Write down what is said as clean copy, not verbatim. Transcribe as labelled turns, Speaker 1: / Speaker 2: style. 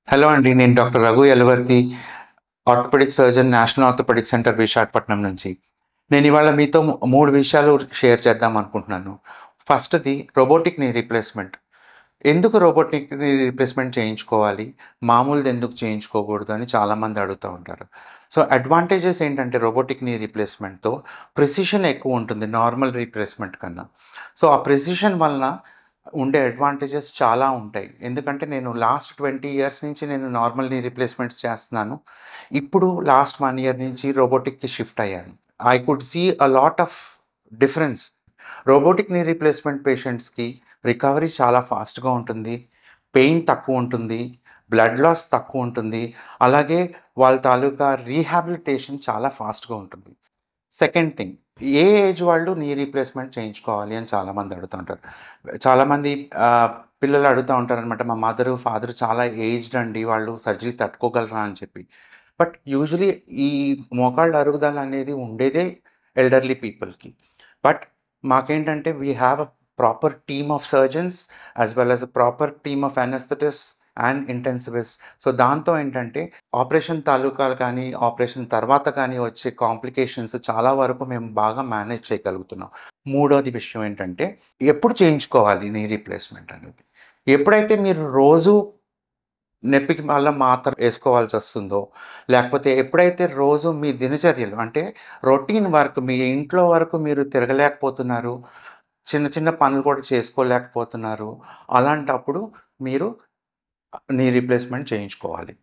Speaker 1: Hello అండి. నేను doctor Raghu Yalavarthi, orthopaedic surgeon, national orthopaedic centre Visakhapatnam నుంచి. నేను ఇవాళ మీతో 3 విషయాలు షేర్ చేద్దాం అనుకుంటున్నాను. ఫస్ట్‌ది రోబోటిక్ నీ రీప్లేస్‌మెంట్. ఎందుకు రోబోటిక్ నీ రీప్లేస్‌మెంట్ చేయించుకోవాలి? మామూలుది ఎందుకు చేయించుకోకూడదు అని చాలామంది అడుగుతా ఉంటారు. సో, అడ్వాంటేజెస్ ఏంటంటే రోబోటిక్ నీ రీప్లేస్‌మెంట్‌తో ప్రిసిషన్ ఎక్కువ ఉంటుంది నార్మల్ రీప్లేస్‌మెంట్ కన్నా. సో, ఆ ప్రిసిషన్ వలన ఉండే అడ్వాంటేజెస్ చాలా ఉంటాయి. ఎందుకంటే నేను లాస్ట్ 20 ఇయర్స్ నుంచి నేను నార్మల్ నీ రీప్లేస్‌మెంట్స్ చేస్తున్నాను. ఇప్పుడు లాస్ట్ 1 ఇయర్ నుంచి రోబోటిక్‌కి షిఫ్ట్ అయ్యాను. I could see a lot of difference. Robotic knee replacement పేషెంట్స్‌కి రికవరీ చాలా ఫాస్ట్‌గా ఉంటుంది. పెయిన్ తక్కువుంటుంది. బ్లడ్ లాస్ తక్కువుంటుంది. అలాగే వాళ్ళ తాలూకా రీహాబిలిటేషన్ చాలా ఫాస్ట్‌గా ఉంటుంది. సెకండ్ థింగ్, ఏ ఏజ్ వాళ్ళు నీ రీప్లేస్‌మెంట్ చేయించుకోవాలి అని చాలామంది అడుగుతా ఉంటారు. చాలామంది పిల్లలు అడుగుతా ఉంటారనమాట. మా మదరు, ఫాదర్ చాలా ఏజ్డ్ అండి. వాళ్ళు సర్జరీ తట్టుకోగలరా అని చెప్పి. బట్ యూజువల్లీ ఈ మోకాళ్ళ అరుగుదల అనేది ఉండేదే ఎల్డర్లీ పీపుల్‌కి. బట్ మాకేంటంటే we have a proper team of surgeons as well as a proper team of anaesthetists and intensivists. So, దాంతో ఏంటంటే ఆపరేషన్ తాలూకాలు కానీ, ఆపరేషన్ తర్వాత కానీ వచ్చే కాంప్లికేషన్స్ చాలా వరకు మేము బాగా మేనేజ్ చేయగలుగుతున్నాం. మూడోది విషయం ఏంటంటే, ఎప్పుడు చేయించుకోవాలి నీ రీప్లేస్‌మెంట్ అనేది. ఎప్పుడైతే మీరు రోజు నొప్పికి మళ్ళా మాత్ర ఏసుకోవాల్సొస్తుందో, లేకపోతే ఎప్పుడైతే రోజు మీ దినచర్యలు అంటే రొటీన్ వర్క్ మీ ఇంట్లో వరకు మీరు తిరగలేకపోతున్నారు, చిన్న చిన్న పనులు కూడా చేసుకోలేకపోతున్నారు, అలాంటప్పుడు మీరు నీ రీప్లేస్‌మెంట్ చేయించుకోవాలి.